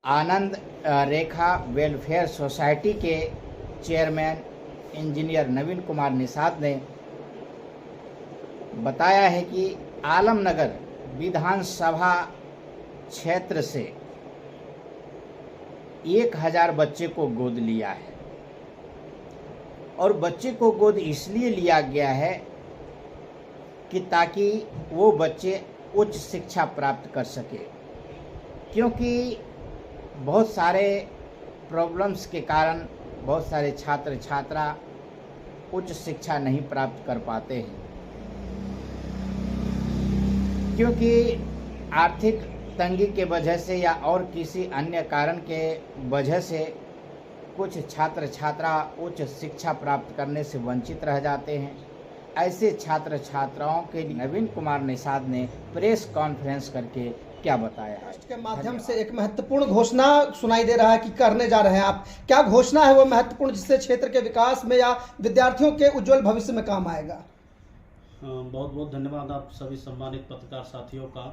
आनंद रेखा welfare society के chairman engineer नवीन कुमार निषाद ने बताया है कि आलमनगर विधानसभा क्षेत्र से 1000 बच्चे को गोद लिया है और बच्चे को गोद इसलिए लिया गया है कि ताकि वो बच्चे उच्च शिक्षा प्राप्त कर सके, क्योंकि बहुत सारे प्रॉब्लम्स के कारण बहुत सारे छात्र छात्रा उच्च शिक्षा नहीं प्राप्त कर पाते हैं, क्योंकि आर्थिक तंगी के वजह से या और किसी अन्य कारण के वजह से कुछ छात्र छात्रा उच्च शिक्षा प्राप्त करने से वंचित रह जाते हैं। ऐसे छात्र छात्राओं के लिए नवीन कुमार निषाद ने प्रेस कॉन्फ्रेंस करके क्या बताया है। ट्रस्ट के माध्यम से एक महत्वपूर्ण घोषणा सुनाई दे रहा है कि करने जा रहे हैं आप, क्या घोषणा है वो महत्वपूर्ण जिससे क्षेत्र के विकास में या विद्यार्थियों के उज्जवल भविष्य में काम आएगा? बहुत बहुत धन्यवाद आप सभी सम्मानित पत्रकार साथियों का।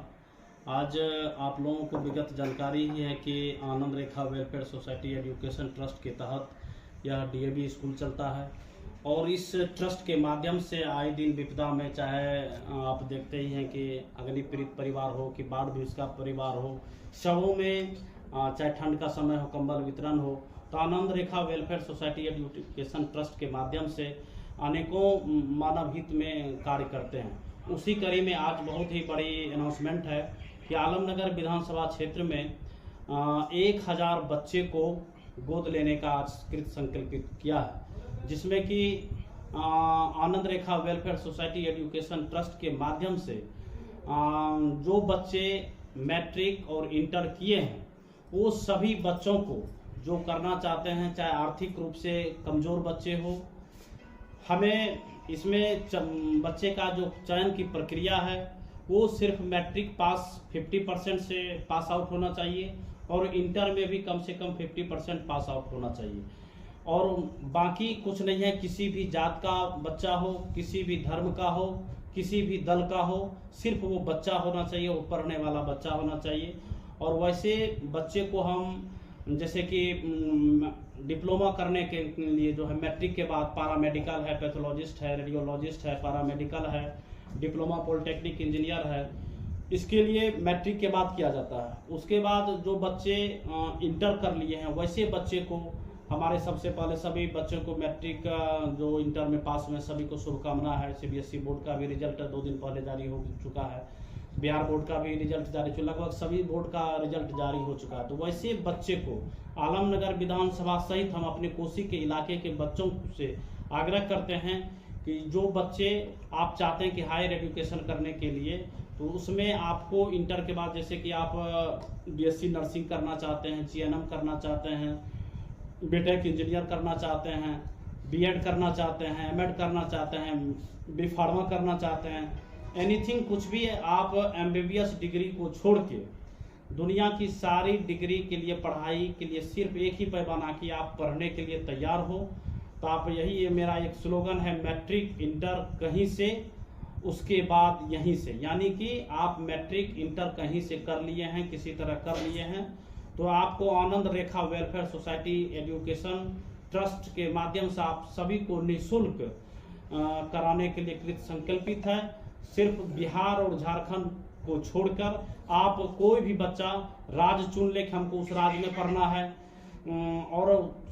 आज आप लोगों को विगत जानकारी ही है कि आनंद रेखा वेलफेयर सोसाइटी एजुकेशन ट्रस्ट के तहत यह डीएवी स्कूल चलता है और इस ट्रस्ट के माध्यम से आए दिन विपदा में, चाहे आप देखते ही हैं कि अग्नि पीड़ित परिवार हो कि बाढ़ भूस्खा परिवार हो, शवों में चाहे ठंड का समय हो कंबल वितरण हो, तो आनंद रेखा वेलफेयर सोसाइटी एजुकेशन ट्रस्ट के माध्यम से अनेकों मानव हित में कार्य करते हैं। उसी कड़ी में आज बहुत ही बड़ी अनाउंसमेंट है कि आलमनगर विधानसभा क्षेत्र में 1000 बच्चे को गोद लेने का आज कृत संकल्पित किया है, जिसमें कि आनंद रेखा वेलफेयर सोसाइटी एजुकेशन ट्रस्ट के माध्यम से जो बच्चे मैट्रिक और इंटर किए हैं वो सभी बच्चों को जो करना चाहते हैं, चाहे आर्थिक रूप से कमज़ोर बच्चे हो, हमें इसमें बच्चे का जो चयन की प्रक्रिया है वो सिर्फ मैट्रिक पास 50% से पास आउट होना चाहिए और इंटर में भी कम से कम 50% पास आउट होना चाहिए और बाकी कुछ नहीं है। किसी भी जात का बच्चा हो, किसी भी धर्म का हो, किसी भी दल का हो, सिर्फ वो बच्चा होना चाहिए, वो पढ़ने वाला बच्चा होना चाहिए। और वैसे बच्चे को हम जैसे कि डिप्लोमा करने के लिए जो है मैट्रिक के बाद पैरामेडिकल है, पैथोलॉजिस्ट है, रेडियोलॉजिस्ट है, पैरामेडिकल है, डिप्लोमा पॉलिटेक्निक इंजीनियर है, इसके लिए मैट्रिक के बाद किया जाता है। उसके बाद जो बच्चे इंटर कर लिए हैं वैसे बच्चे को हमारे सबसे पहले सभी बच्चों को मैट्रिक जो इंटर में पास हुए सभी को शुभकामना है। सीबीएसई बोर्ड का भी रिजल्ट 2 दिन पहले जारी हो चुका है, बिहार बोर्ड का भी रिजल्ट जारी, लगभग सभी बोर्ड का रिजल्ट जारी हो चुका है। तो वैसे बच्चे को आलमनगर विधानसभा सहित हम अपने कोसी के इलाके के बच्चों से आग्रह करते हैं कि जो बच्चे आप चाहते हैं कि हायर एजुकेशन करने के लिए, तो उसमें आपको इंटर के बाद जैसे कि आप बीएससी नर्सिंग करना चाहते हैं, जीएनएम करना चाहते हैं, बीटेक इंजीनियर करना चाहते हैं, बीएड करना चाहते हैं, एमएड करना चाहते हैं, बी फार्मा करना चाहते हैं, एनीथिंग कुछ भी है, आप एमबीबीएस डिग्री को छोड़ के दुनिया की सारी डिग्री के लिए पढ़ाई के लिए सिर्फ एक ही पैमाना कि आप पढ़ने के लिए तैयार हो, तो आप यही ये मेरा एक स्लोगन है, मैट्रिक इंटर कहीं से उसके बाद यहीं से, यानी कि आप मैट्रिक इंटर कहीं से कर लिए हैं, किसी तरह कर लिए हैं, तो आपको आनंद रेखा वेलफेयर सोसाइटी एजुकेशन ट्रस्ट के माध्यम से आप सभी को निःशुल्क कराने के लिए कृत संकल्पित है। सिर्फ बिहार और झारखंड को छोड़कर आप कोई भी बच्चा राज्य चुन ले कि हमको उस राज्य में पढ़ना है और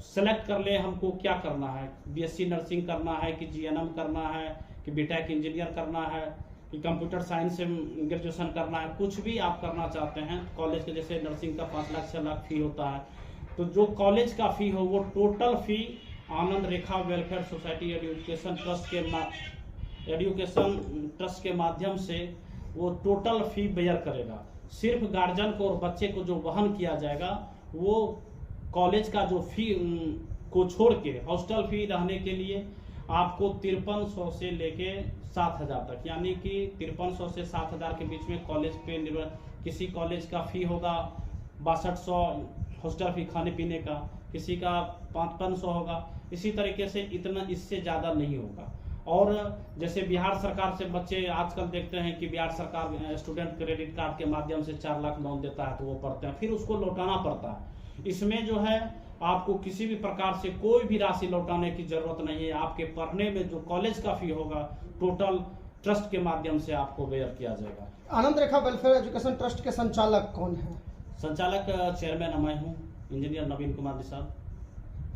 सेलेक्ट कर ले हमको क्या करना है, बीएससी नर्सिंग करना है कि जीएनएम करना है कि बीटेक इंजीनियर करना है कि कंप्यूटर साइंस से ग्रेजुएशन करना है, कुछ भी आप करना चाहते हैं। कॉलेज के जैसे नर्सिंग का 5 लाख 6 लाख फी होता है, तो जो कॉलेज का फी हो वो टोटल फी आनंद रेखा वेलफेयर सोसाइटी एजुकेशन ट्रस्ट के माध्यम से वो टोटल फी बेयर करेगा। सिर्फ गार्जियन को और बच्चे को जो वहन किया जाएगा वो कॉलेज का जो फी को छोड़ के हॉस्टल फी रहने के लिए आपको 5300 से लेके 7000 तक, यानी कि 5300 से 7000 के बीच में कॉलेज पे निर्भर। किसी कॉलेज का फी होगा 6200 हॉस्टल फी खाने पीने का, किसी का 5500 होगा, इसी तरीके से इतना इससे ज़्यादा नहीं होगा। और जैसे बिहार सरकार से बच्चे आजकल देखते हैं कि बिहार सरकार स्टूडेंट क्रेडिट कार्ड के माध्यम से 4 लाख लोन देता है, तो वो पढ़ते हैं, फिर उसको लौटाना पड़ता है। इसमें जो है आपको किसी भी प्रकार से कोई भी राशि लौटाने की जरूरत नहीं है। आपके पढ़ने में जो कॉलेज का फी होगा टोटल ट्रस्ट के माध्यम से आपको बेयर किया जाएगा। आनंद रेखा वेलफेयर एजुकेशन ट्रस्ट के संचालक कौन है? संचालक चेयरमैन मैं हूँ, इंजीनियर नवीन कुमार निषाद।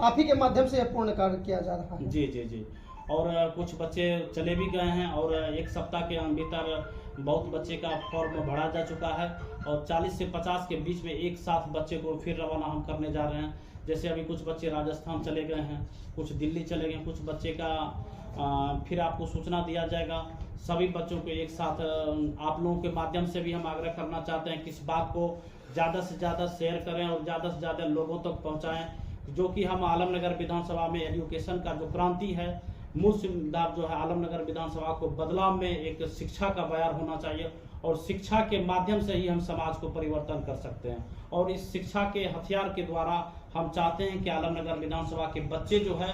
आप ही के माध्यम से यह पूर्ण कार्य किया जा रहा है? जी जी जी। और कुछ बच्चे चले भी गए हैं और 1 सप्ताह के भीतर बहुत बच्चे का फॉर्म भरा जा चुका है और 40 से 50 के बीच में एक साथ बच्चे को फिर रवाना हम करने जा रहे हैं। जैसे अभी कुछ बच्चे राजस्थान चले गए हैं, कुछ दिल्ली चले गए, कुछ बच्चे का फिर आपको सूचना दिया जाएगा। सभी बच्चों को एक साथ आप लोगों के माध्यम से भी हम आग्रह करना चाहते हैं कि इस बात को ज़्यादा से ज़्यादा शेयर करें और ज़्यादा से ज़्यादा लोगों तक पहुँचाएँ, जो कि हम आलमनगर विधानसभा में एजुकेशन का जो क्रांति है, मूल सिद्धांत जो है आलमनगर विधानसभा को बदलाव में एक शिक्षा का बयार होना चाहिए और शिक्षा के माध्यम से ही हम समाज को परिवर्तन कर सकते हैं। और इस शिक्षा के हथियार के द्वारा हम चाहते हैं कि आलमनगर विधानसभा के बच्चे जो है,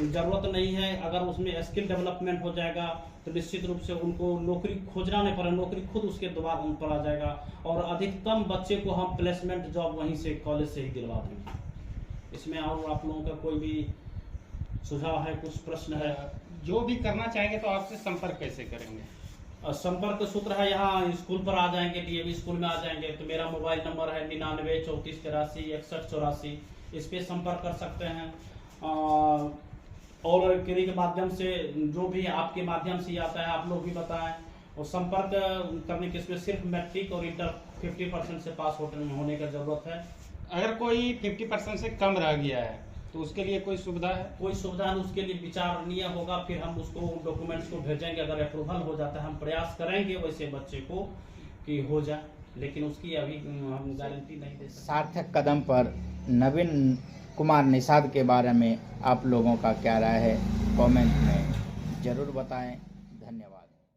जरूरत नहीं है, अगर उसमें स्किल डेवलपमेंट हो जाएगा तो निश्चित रूप से उनको नौकरी खोजना नहीं पड़ेगा, नौकरी खुद उसके द्वारा उन पर आ जाएगा और अधिकतम बच्चे को हम प्लेसमेंट जॉब वहीं से कॉलेज से ही दिलवा देंगे। इसमें और आप लोगों का कोई भी सुझाव है, कुछ प्रश्न है? जो भी करना चाहेंगे तो आपसे संपर्क कैसे करेंगे? संपर्क सूत्र है, यहाँ स्कूल पर आ जाएंगे, डीएवी स्कूल में आ जाएंगे तो मेरा मोबाइल नंबर है 99 34 83 61 84, इस पे संपर्क कर सकते हैं। और क्री के माध्यम से जो भी आपके माध्यम से आता है आप लोग भी बताएं। और संपर्क करने के इसमें सिर्फ मैट्रिक और इंटर 50% से पास होने का जरूरत है। अगर कोई 50% से कम रह गया है तो उसके लिए कोई सुविधा है? कोई सुविधा है, उसके लिए विचारणीय होगा, फिर हम उसको डॉक्यूमेंट्स को भेजेंगे। अगर अप्रूवल हो जाता है हम प्रयास करेंगे वैसे बच्चे को कि हो जाए, लेकिन उसकी अभी हम गारंटी नहीं दे सकते। सार्थक कदम पर नवीन कुमार निषाद के बारे में आप लोगों का क्या राय है, कमेंट में जरूर बताएं। धन्यवाद।